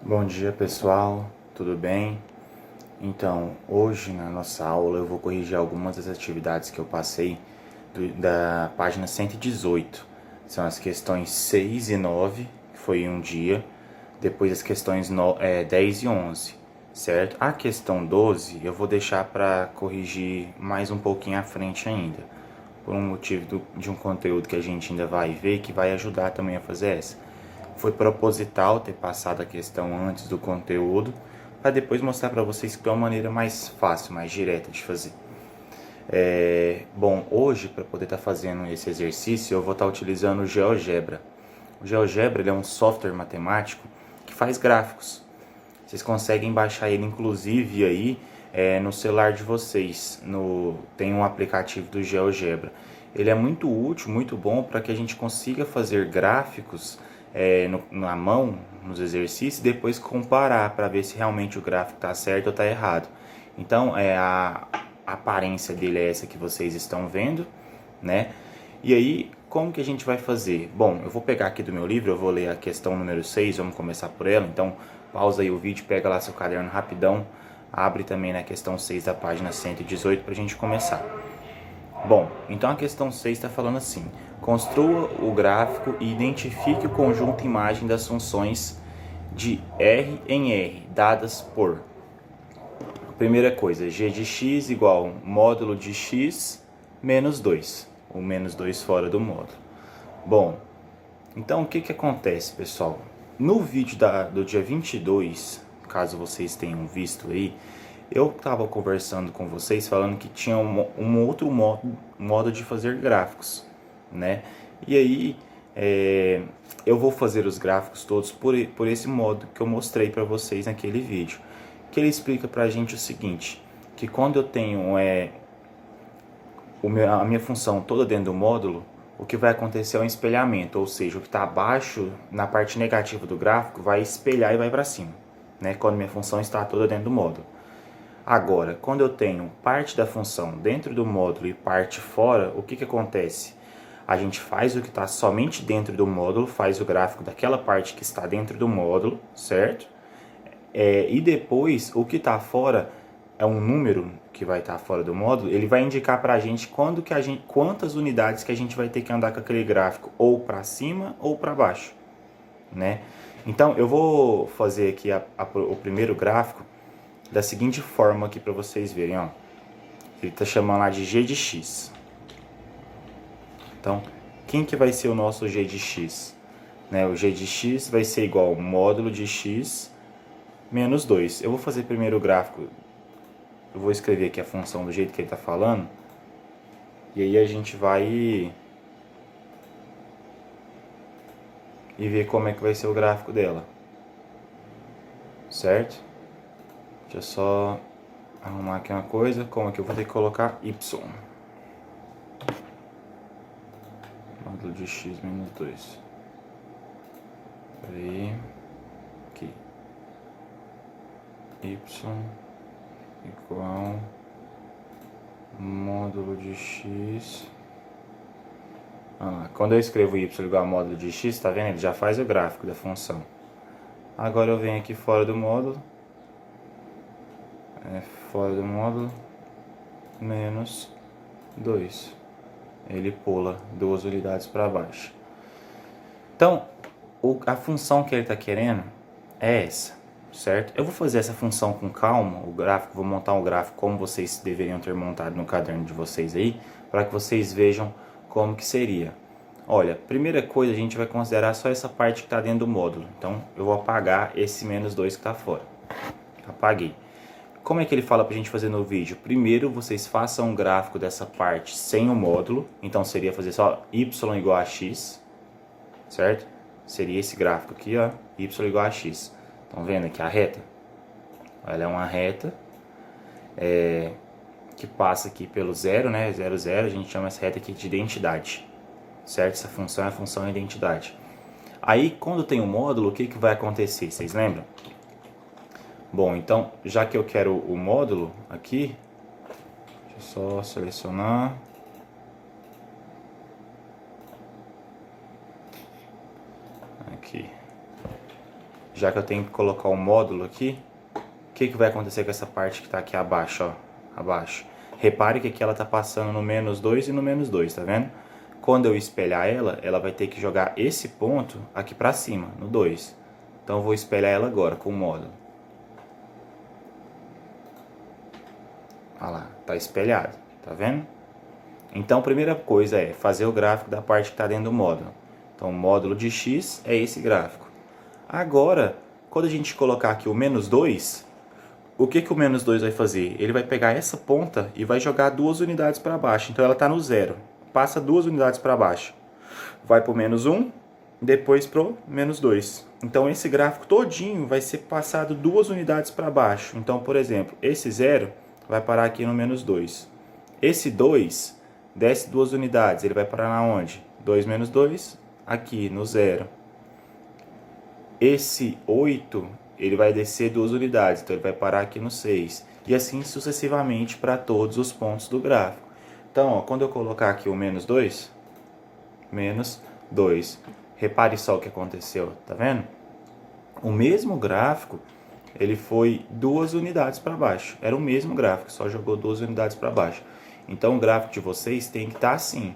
Bom dia pessoal, tudo bem? Então, hoje na nossa aula eu vou corrigir algumas das atividades que eu passei da página 118. São as questões 6 e 9, que foi em um dia, depois as questões 10 e 11, certo? A questão 12 eu vou deixar para corrigir mais um pouquinho à frente ainda, por um motivo de um conteúdo que a gente ainda vai ver que vai ajudar também a fazer essa. Foi proposital ter passado a questão antes do conteúdo, para depois mostrar para vocês que tem uma maneira mais fácil, mais direta de fazer. Bom, hoje, para poder estar fazendo esse exercício, eu vou estar utilizando o GeoGebra. O GeoGebra ele é um software matemático que faz gráficos. Vocês conseguem baixar ele, inclusive, aí no celular de vocês. Tem um aplicativo do GeoGebra. Ele é muito útil, muito bom para que a gente consiga fazer gráficos na mão, nos exercícios, e depois comparar para ver se realmente o gráfico está certo ou está errado. Então, a aparência dele é essa que vocês estão vendo, né? E aí, como que a gente vai fazer? Bom, eu vou pegar aqui do meu livro, eu vou ler a questão número 6, vamos começar por ela. Então, pausa aí o vídeo, pega lá seu caderno rapidão, abre também na questão 6 da página 118 para a gente começar. Bom, então a questão 6 está falando assim: construa o gráfico e identifique o conjunto imagem das funções de R em R, dadas por... Primeira coisa, g de x igual módulo de x menos 2, o menos 2 fora do módulo. Bom, então o que acontece, pessoal? No vídeo do dia 22, caso vocês tenham visto aí, eu estava conversando com vocês falando que tinha um outro modo de fazer gráficos, né? E aí eu vou fazer os gráficos todos por esse modo que eu mostrei para vocês naquele vídeo. Que ele explica para a gente o seguinte, que quando eu tenho a minha função toda dentro do módulo, o que vai acontecer é um espelhamento, ou seja, o que está abaixo, na parte negativa do gráfico, vai espelhar e vai para cima, né? Quando minha função está toda dentro do módulo. Agora, quando eu tenho parte da função dentro do módulo e parte fora, o que acontece? A gente faz o que está somente dentro do módulo, faz o gráfico daquela parte que está dentro do módulo, certo? E depois, o que está fora é um número que vai estar fora do módulo, ele vai indicar para a gente quantas unidades que a gente vai ter que andar com aquele gráfico, ou para cima ou para baixo, né? Então, eu vou fazer aqui o primeiro gráfico da seguinte forma aqui para vocês verem, ó. Ele está chamando lá de g de x. Então, quem que vai ser o nosso g de x? Né? O g de x vai ser igual ao módulo de x menos 2. Eu vou fazer primeiro o gráfico, eu vou escrever aqui a função do jeito que ele está falando, e aí a gente vai e ver como é que vai ser o gráfico dela, certo? Deixa eu só arrumar aqui uma coisa, como é que eu vou ter que colocar y. Módulo de x menos 2. Peraí. Aqui. Y igual módulo de x. Quando eu escrevo y igual a módulo de x, tá vendo? Ele já faz o gráfico da função. Agora eu venho aqui fora do módulo. Fora do módulo. Menos 2. Ele pula 2 unidades para baixo. Então, a função que ele está querendo é essa, certo? Eu vou fazer essa função com calma, vou montar um gráfico como vocês deveriam ter montado no caderno de vocês aí, para que vocês vejam como que seria. Olha, primeira coisa, a gente vai considerar só essa parte que está dentro do módulo. Então, eu vou apagar esse menos 2 que está fora. Apaguei. Como é que ele fala para a gente fazer no vídeo? Primeiro, vocês façam um gráfico dessa parte sem o módulo. Então, seria fazer só y igual a x, certo? Seria esse gráfico aqui, ó, y igual a x. Estão vendo aqui a reta? Ela é uma reta que passa aqui pelo zero, né? 0, 0, a gente chama essa reta aqui de identidade, certo? Essa função é a função identidade. Aí, quando tem um módulo, o que vai acontecer? Vocês lembram? Bom, então, já que eu quero o módulo aqui, deixa eu só selecionar. Aqui. já que eu tenho que colocar o módulo aqui, o que vai acontecer com essa parte que está aqui abaixo, ó, abaixo? Repare que aqui ela está passando no menos 2 e no menos 2, tá vendo? Quando eu espelhar ela, ela vai ter que jogar esse ponto aqui para cima, no 2. Então eu vou espelhar ela agora com o módulo. Olha lá, tá espelhado, tá vendo? Então a primeira coisa é fazer o gráfico da parte que está dentro do módulo. Então o módulo de x é esse gráfico. Agora, quando a gente colocar aqui o menos 2, o que o menos 2 vai fazer? Ele vai pegar essa ponta e vai jogar 2 unidades para baixo. Então ela está no 0. Passa 2 unidades para baixo. Vai para o menos 1, depois para o menos 2. Então esse gráfico todinho vai ser passado 2 unidades para baixo. Então, por exemplo, esse 0 vai parar aqui no menos 2. Esse 2 desce 2 unidades. Ele vai parar na onde? 2 menos 2, aqui no 0. Esse 8, ele vai descer 2 unidades, então ele vai parar aqui no 6. E assim sucessivamente para todos os pontos do gráfico. Então, ó, quando eu colocar aqui o menos 2, repare só o que aconteceu, tá vendo? O mesmo gráfico, ele foi 2 unidades para baixo. Era o mesmo gráfico, só jogou 2 unidades para baixo. Então o gráfico de vocês tem que estar assim,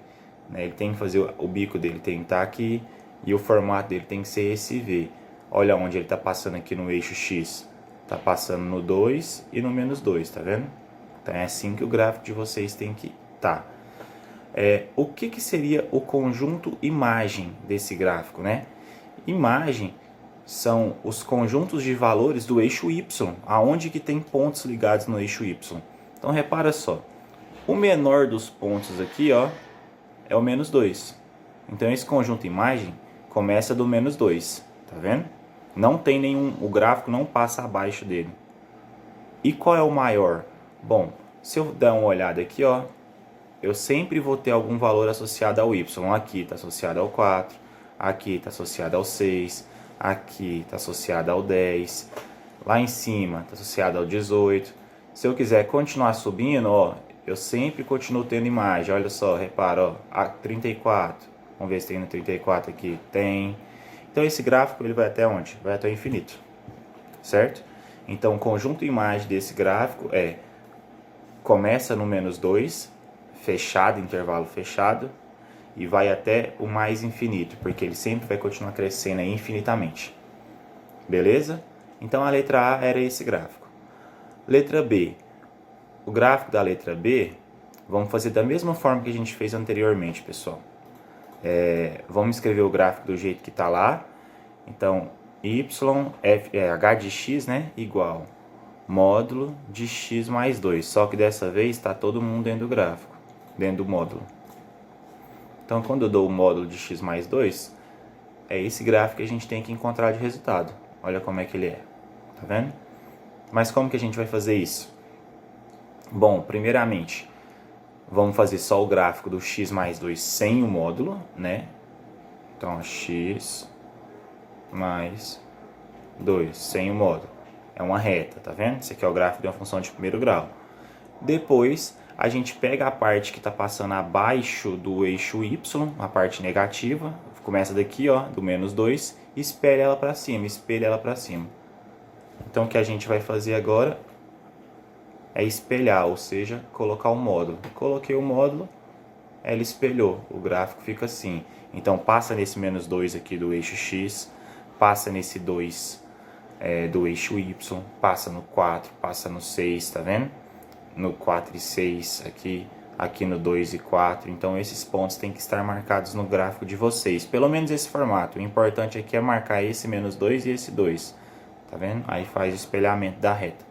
né? Ele tem que fazer o bico dele tem que estar aqui e o formato dele tem que ser esse V. Olha onde ele está passando aqui no eixo X. Está passando no 2 e no menos 2, tá vendo? Então é assim que o gráfico de vocês tem que estar. O que seria o conjunto imagem desse gráfico, né? Imagem são os conjuntos de valores do eixo Y, aonde que tem pontos ligados no eixo Y. Então repara só, o menor dos pontos aqui, ó, é o menos 2. Então esse conjunto imagem começa do menos 2, tá vendo? Não tem nenhum, o gráfico não passa abaixo dele. E qual é o maior? Bom, se eu der uma olhada aqui, ó, eu sempre vou ter algum valor associado ao Y. Aqui está associado ao 4, aqui está associado ao 6, aqui está associado ao 10, lá em cima está associado ao 18. Se eu quiser continuar subindo, ó, eu sempre continuo tendo imagem. Olha só, repara, ó, a 34. Vamos ver se tem no 34 aqui. Tem. Então esse gráfico ele vai até onde? Vai até o infinito, certo? Então o conjunto imagem desse gráfico começa no menos 2, fechado, intervalo fechado, e vai até o mais infinito, porque ele sempre vai continuar crescendo aí infinitamente. Beleza? Então a letra A era esse gráfico. Letra B. O gráfico da letra B, vamos fazer da mesma forma que a gente fez anteriormente, pessoal. Vamos escrever o gráfico do jeito que está lá. Então, h de x, né, igual módulo de x mais 2. Só que dessa vez está todo mundo dentro do gráfico, dentro do módulo. Então, quando eu dou o módulo de x mais 2, é esse gráfico que a gente tem que encontrar de resultado. Olha como é que ele é. Tá vendo? Mas como que a gente vai fazer isso? Bom, primeiramente, vamos fazer só o gráfico do x mais 2 sem o módulo, né? Então, x mais 2 sem o módulo. É uma reta, tá vendo? Esse aqui é o gráfico de uma função de primeiro grau. Depois, a gente pega a parte que está passando abaixo do eixo y, a parte negativa, começa daqui, ó, do menos 2, e espelha ela para cima, Então, o que a gente vai fazer agora é espelhar, ou seja, colocar o módulo. Coloquei o módulo, ela espelhou, o gráfico fica assim. Então, passa nesse menos 2 aqui do eixo x, passa nesse 2 do eixo y, passa no 4, passa no 6, tá vendo? No 4 e 6 aqui no 2 e 4. Então esses pontos têm que estar marcados no gráfico de vocês, pelo menos esse formato. O importante aqui é marcar esse menos 2 e esse 2, tá vendo? Aí faz o espelhamento da reta.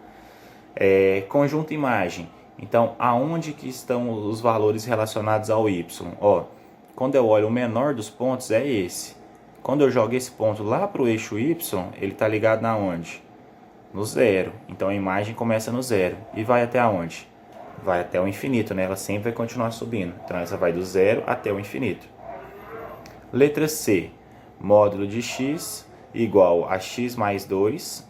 Conjunto imagem. Então aonde que estão os valores relacionados ao y? Ó, quando eu olho o menor dos pontos é esse. Quando eu jogo esse ponto lá para o eixo y, ele está ligado na onde? No 0. Então a imagem começa no 0 e vai até aonde? Vai até o infinito, né? Ela sempre vai continuar subindo. Então essa vai do 0 até o infinito. Letra C. Módulo de x igual a x mais 2.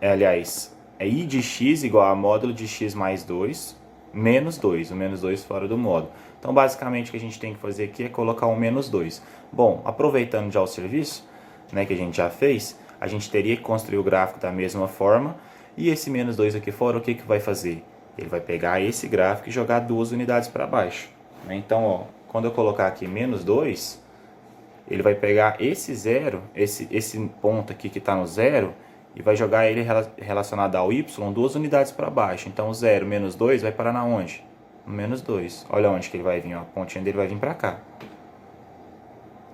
Aliás, I de x igual a módulo de x mais 2 menos 2. O menos 2 fora do módulo. Então basicamente o que a gente tem que fazer aqui é colocar um menos 2. Bom, aproveitando já o serviço, né, que a gente já fez, a gente teria que construir o gráfico da mesma forma. E esse menos 2 aqui fora, o que vai fazer? Ele vai pegar esse gráfico e jogar 2 unidades para baixo. Então, ó, quando eu colocar aqui menos 2, ele vai pegar esse zero, esse ponto aqui que está no zero, e vai jogar ele relacionado ao y 2 unidades para baixo. Então, o 0 menos 2 vai parar na onde? No menos 2. Olha onde que ele vai vir, ó. A pontinha dele vai vir para cá.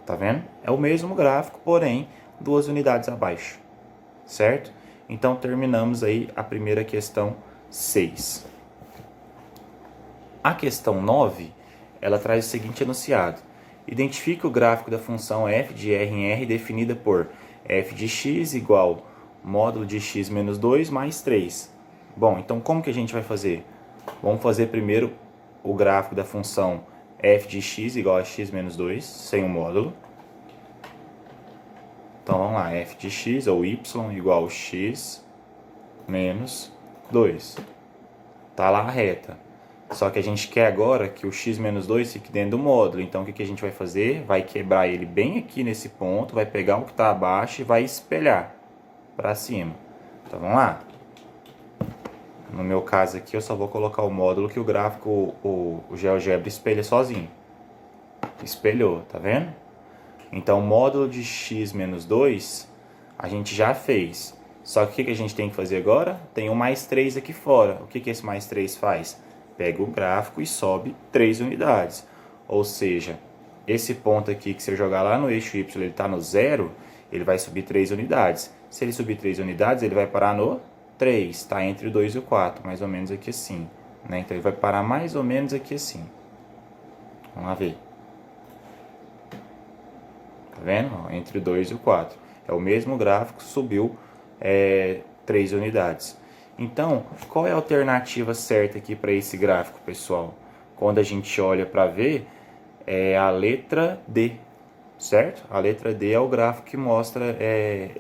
Tá vendo? É o mesmo gráfico, porém 2 unidades abaixo. Certo? Então, terminamos aí a primeira questão 6. A questão 9, ela traz o seguinte enunciado. Identifique o gráfico da função f de r em r definida por f de x igual módulo de x menos 2 mais 3. Bom, então como que a gente vai fazer? Vamos fazer primeiro o gráfico da função f de x igual a x menos 2, sem o módulo. Então vamos lá, f de x ou y igual a x menos 2. Tá lá a reta. Só que a gente quer agora que o x menos 2 fique dentro do módulo. Então o que a gente vai fazer? Vai quebrar ele bem aqui nesse ponto, vai pegar o que está abaixo e vai espelhar para cima. Então vamos lá. No meu caso aqui eu só vou colocar o módulo que o gráfico, o GeoGebra espelha sozinho. Espelhou, tá vendo? Então o módulo de x menos 2 a gente já fez. Só que o que a gente tem que fazer agora? Tem um mais 3 aqui fora. O que esse mais 3 faz? Pega o gráfico e sobe 3 unidades. Ou seja, esse ponto aqui que se eu jogar lá no eixo y, ele está no 0, ele vai subir 3 unidades. Se ele subir 3 unidades, ele vai parar no 3, está entre o 2 e o 4, mais ou menos aqui assim. Né? Então ele vai parar mais ou menos aqui assim. Vamos lá ver. Tá vendo? Ó, entre o 2 e o 4. É o mesmo gráfico, subiu 3 unidades. Então, qual é a alternativa certa aqui para esse gráfico, pessoal? Quando a gente olha para ver, é a letra D, certo? A letra D é o gráfico que mostra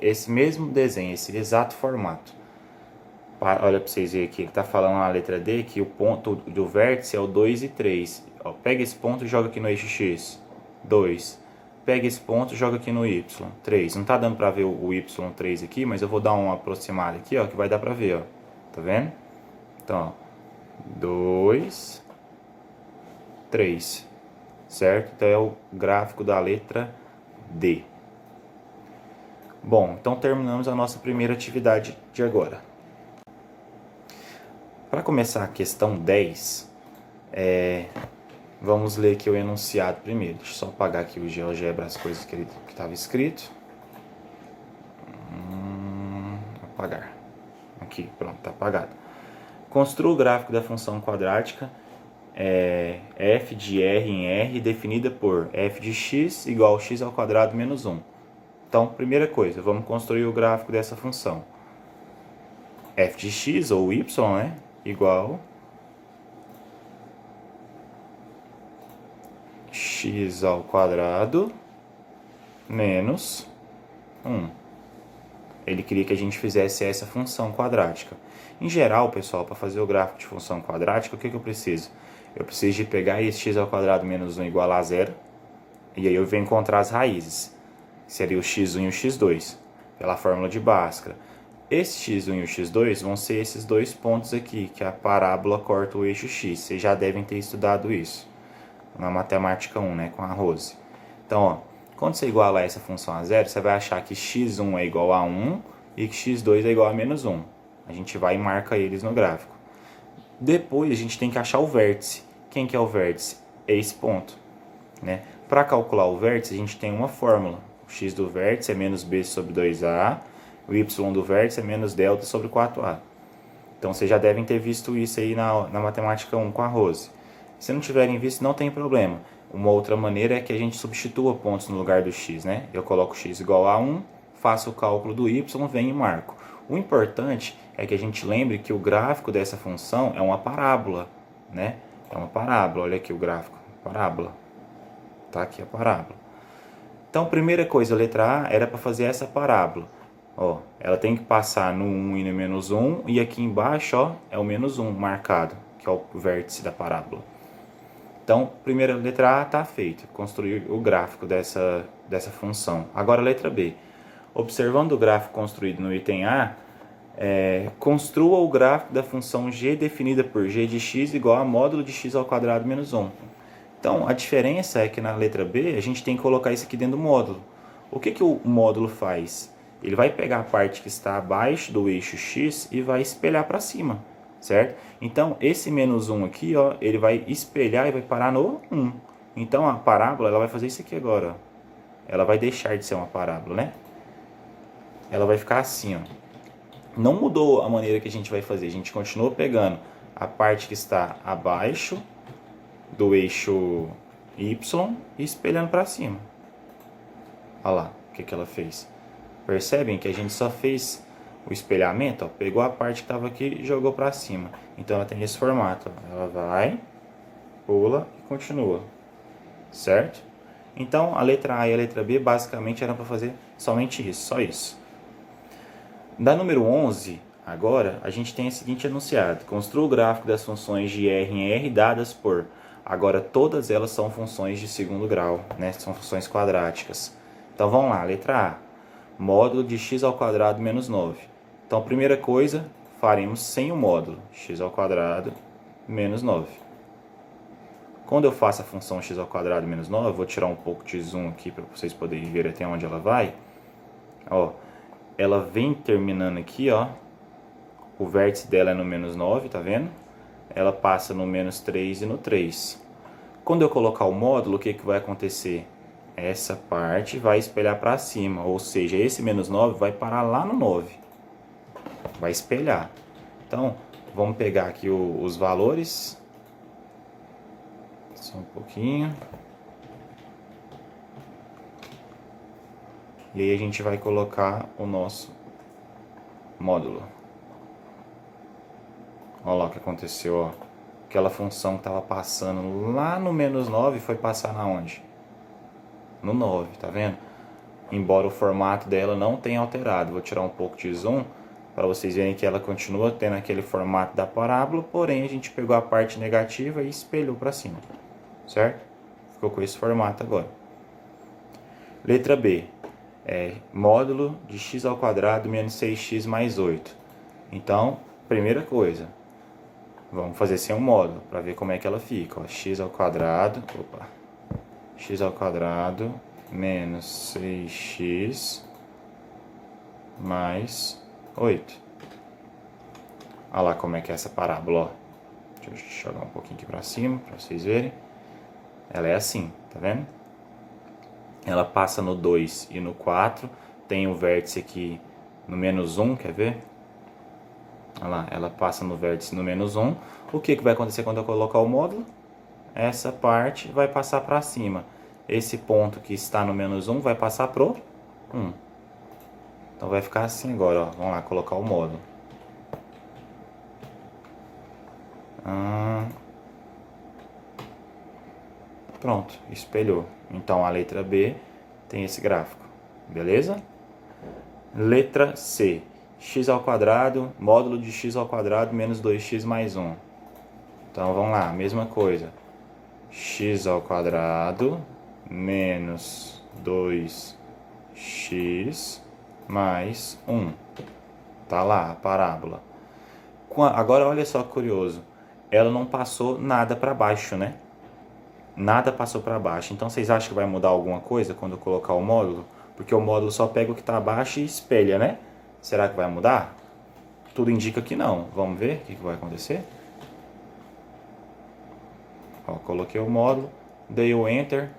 esse mesmo desenho, esse exato formato. Olha para vocês verem aqui, ele está falando na letra D que o ponto do vértice é o 2 e 3. Ó, pega esse ponto e joga aqui no eixo X, 2. Pega esse ponto e joga aqui no Y, 3. Não está dando para ver o Y3 aqui, mas eu vou dar uma aproximada aqui, ó, que vai dar para ver, ó. Tá vendo? Então, ó, 2, 3, certo? Então é o gráfico da letra D. Bom, então terminamos a nossa primeira atividade de agora. Para começar a questão 10, vamos ler aqui o enunciado primeiro. Deixa eu só apagar aqui o GeoGebra, as coisas que estava escrito. Apagar. Aqui, pronto, está apagado. Construa o gráfico da função quadrática f de r em r definida por f de x igual a x ao quadrado menos 1. Então, primeira coisa, vamos construir o gráfico dessa função. F de x ou y, né, igual x ao quadrado menos 1. Ele queria que a gente fizesse essa função quadrática. Em geral, pessoal, para fazer o gráfico de função quadrática, o que eu preciso? Eu preciso de pegar esse x ao quadrado menos 1 igual a 0, e aí eu venho encontrar as raízes, que seria o x1 e o x2, pela fórmula de Bhaskara. Esse x1 e o x2 vão ser esses dois pontos aqui, que a parábola corta o eixo x. Vocês já devem ter estudado isso na matemática 1, né, com a Rose. Então, ó, quando você igualar essa função a 0, você vai achar que x1 é igual a 1 e que x2 é igual a menos 1. A gente vai e marca eles no gráfico. Depois a gente tem que achar o vértice. Quem que é o vértice? É esse ponto, né? Para calcular o vértice, a gente tem uma fórmula. O x do vértice é menos b sobre 2a, o y do vértice é menos delta sobre 4a. Então vocês já devem ter visto isso aí na matemática 1 com a Rose. Se não tiverem visto, não tem problema. Uma outra maneira é que a gente substitua pontos no lugar do x, né? Eu coloco x igual a 1, faço o cálculo do y, venho e marco. O importante é que a gente lembre que o gráfico dessa função é uma parábola, né? É uma parábola, olha aqui o gráfico, parábola. Tá aqui a parábola. Então, primeira coisa, a letra A era para fazer essa parábola. Ó, ela tem que passar no 1 e no menos 1, e aqui embaixo, ó, é o menos 1 marcado, que é o vértice da parábola. Então, primeira letra A está feita, construir o gráfico dessa função. Agora a letra B. Observando o gráfico construído no item A, construa o gráfico da função g definida por g de x igual a módulo de x ao quadrado menos 1. Então, a diferença é que na letra B, a gente tem que colocar isso aqui dentro do módulo. O que o módulo faz? Ele vai pegar a parte que está abaixo do eixo x e vai espelhar para cima, certo? Então, esse menos 1 aqui, ó, ele vai espelhar e vai parar no 1. Então, a parábola ela vai fazer isso aqui agora. Ó. Ela vai deixar de ser uma parábola, né? Ela vai ficar assim, ó. Não mudou a maneira que a gente vai fazer. A gente continua pegando a parte que está abaixo do eixo y e espelhando para cima. Olha lá o que ela fez. Percebem que a gente só fez o espelhamento, ó, pegou a parte que estava aqui e jogou para cima. Então ela tem esse formato. Ó. Ela vai, pula e continua. Certo? Então a letra A e a letra B basicamente eram para fazer somente isso, só isso. Da número 11, agora, a gente tem o seguinte enunciado. Construa o gráfico das funções de R em R dadas por... Agora, todas elas são funções de segundo grau, né? São funções quadráticas. Então, vamos lá. Letra A. Módulo de x ao quadrado menos 9. Então, primeira coisa, faremos sem o módulo. X ao quadrado menos 9. Quando eu faço a função x ao quadrado menos 9, eu vou tirar um pouco de zoom aqui para vocês poderem ver até onde ela vai. Ó. Ela vem terminando aqui, ó. O vértice dela é no menos 9, tá vendo? Ela passa no menos 3 e no 3. Quando eu colocar o módulo, o que vai acontecer? Essa parte vai espelhar para cima, ou seja, esse menos 9 vai parar lá no 9. Vai espelhar. Então, vamos pegar aqui os valores. Só um pouquinho. E aí a gente vai colocar o nosso módulo. Olha lá o que aconteceu, ó. Aquela função que estava passando lá no menos 9 foi passar na onde? No 9, tá vendo? Embora o formato dela não tenha alterado. Vou tirar um pouco de zoom para vocês verem que ela continua tendo aquele formato da parábola, porém a gente pegou a parte negativa e espelhou para cima. Certo? Ficou com esse formato agora. Letra B. Módulo de x ao quadrado menos 6x mais 8. Então, primeira coisa, vamos fazer sem um módulo, para ver como é que ela fica. Ó, x ao quadrado menos 6x mais 8. Olha lá como é que é essa parábola. Ó. Deixa eu jogar um pouquinho aqui para cima, para vocês verem. Ela é assim, tá vendo? Ela passa no 2 e no 4. Tem o vértice aqui no menos 1, quer ver? Olha lá, ela passa no vértice no menos 1. O que vai acontecer quando eu colocar o módulo? Essa parte vai passar para cima. Esse ponto que está no menos 1 vai passar pro 1. Então vai ficar assim agora, ó. Vamos lá, colocar o módulo. Pronto, espelhou. Então a letra B tem esse gráfico, beleza? Letra C. X ao quadrado, módulo de x ao quadrado menos 2x mais 1. Então vamos lá, mesma coisa. X ao quadrado menos 2x mais 1. Tá lá a parábola. Agora olha só que curioso. Ela não passou nada para baixo, né? Nada passou para baixo. Então vocês acham que vai mudar alguma coisa quando eu colocar o módulo? Porque o módulo só pega o que está abaixo e espelha, né? Será que vai mudar? Tudo indica que não. Vamos ver o que vai acontecer? Ó, coloquei o módulo, dei o Enter.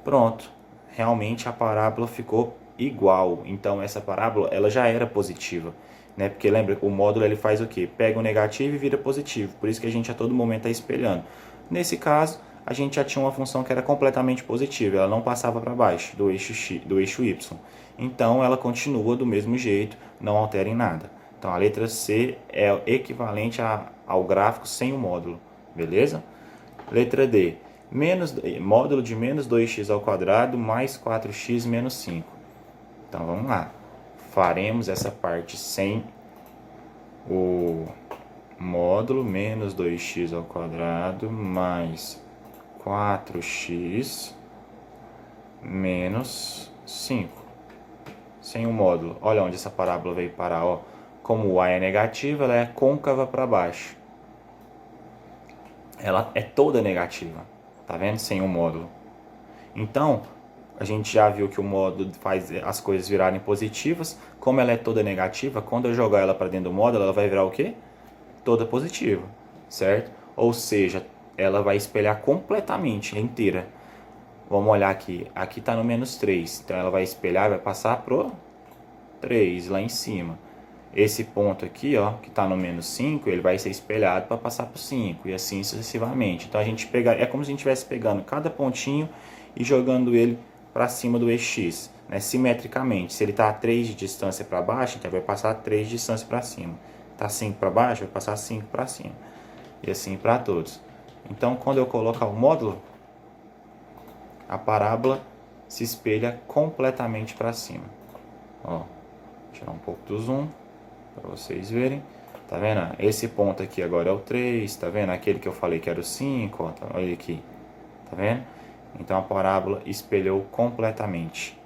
Pronto. Realmente a parábola ficou igual. Então essa parábola ela já era positiva. Né? Porque lembra, o módulo ele faz o quê? Pega o negativo e vira positivo. Por isso que a gente a todo momento está espelhando. Nesse caso, a gente já tinha uma função que era completamente positiva. Ela não passava para baixo do eixo Y. Então ela continua do mesmo jeito, não altera em nada. Então a letra C é equivalente ao gráfico sem o módulo. Beleza? Letra D. Módulo de menos 2x ao quadrado mais 4x menos 5. Então vamos lá. Faremos essa parte sem o módulo, menos 2x ao quadrado mais 4x menos 5. sem o módulo. Olha onde essa parábola veio parar, ó. Como o A é negativa, ela é côncava para baixo. Ela é toda negativa, tá vendo? Sem o módulo. Então, a gente já viu que o módulo faz as coisas virarem positivas. Como ela é toda negativa, quando eu jogar ela para dentro do módulo, ela vai virar o quê? Toda positiva, certo? Ou seja, ela vai espelhar completamente, inteira. Vamos olhar aqui. Aqui está no menos 3. Então ela vai espelhar, vai passar pro 3 lá em cima. Esse ponto aqui, ó, que está no menos 5, ele vai ser espelhado para passar para o 5 e assim sucessivamente. Então a gente pega, é como se a gente estivesse pegando cada pontinho e jogando ele para cima do eixo X, né, simetricamente. Se ele está a 3 de distância para baixo, então vai passar 3 de distância para cima. Está 5 para baixo, vai passar 5 para cima. E assim para todos. Então quando eu colocar o módulo, a parábola se espelha completamente para cima. Ó, vou tirar um pouco do zoom para vocês verem. Tá vendo? Esse ponto aqui agora é o 3, tá vendo? Aquele que eu falei que era o 5, ó, tá, olha aqui. Tá vendo? Então a parábola espelhou completamente.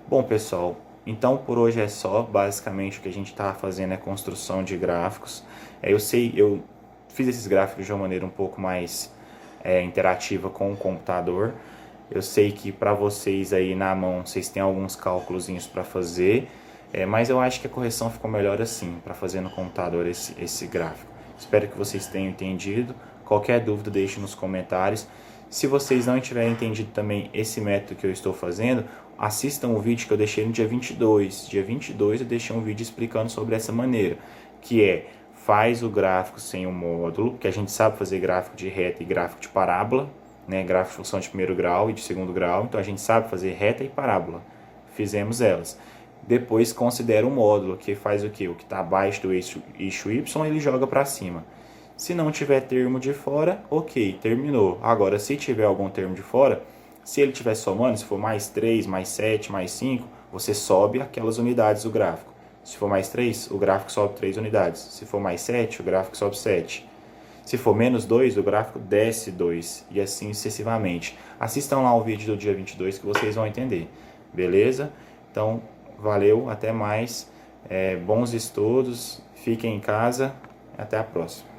Bom, pessoal, então por hoje é só. Basicamente o que a gente está fazendo é construção de gráficos. Eu fiz esses gráficos de uma maneira um pouco mais interativa com o computador. Eu sei que para vocês aí na mão, vocês têm alguns cálculozinhos para fazer, mas eu acho que a correção ficou melhor assim, para fazer no computador esse gráfico. Espero que vocês tenham entendido. Qualquer dúvida, deixe nos comentários. Se vocês não tiverem entendido também esse método que eu estou fazendo, assistam o vídeo que eu deixei no dia 22. Dia 22 eu deixei um vídeo explicando sobre essa maneira, que é, faz o gráfico sem o módulo, que a gente sabe fazer gráfico de reta e gráfico de parábola, né, gráfico de função de primeiro grau e de segundo grau, então a gente sabe fazer reta e parábola, fizemos elas. Depois considera o módulo, que faz o que? O que está abaixo do eixo Y, ele joga para cima. Se não tiver termo de fora, ok, terminou. Agora, se tiver algum termo de fora, se ele estiver somando, se for mais 3, mais 7, mais 5, você sobe aquelas unidades do gráfico. Se for mais 3, o gráfico sobe 3 unidades. Se for mais 7, o gráfico sobe 7. Se for menos 2, o gráfico desce 2 e assim sucessivamente. Assistam lá o vídeo do dia 22 que vocês vão entender. Beleza? Então, valeu, até mais. Bons estudos, fiquem em casa, até a próxima.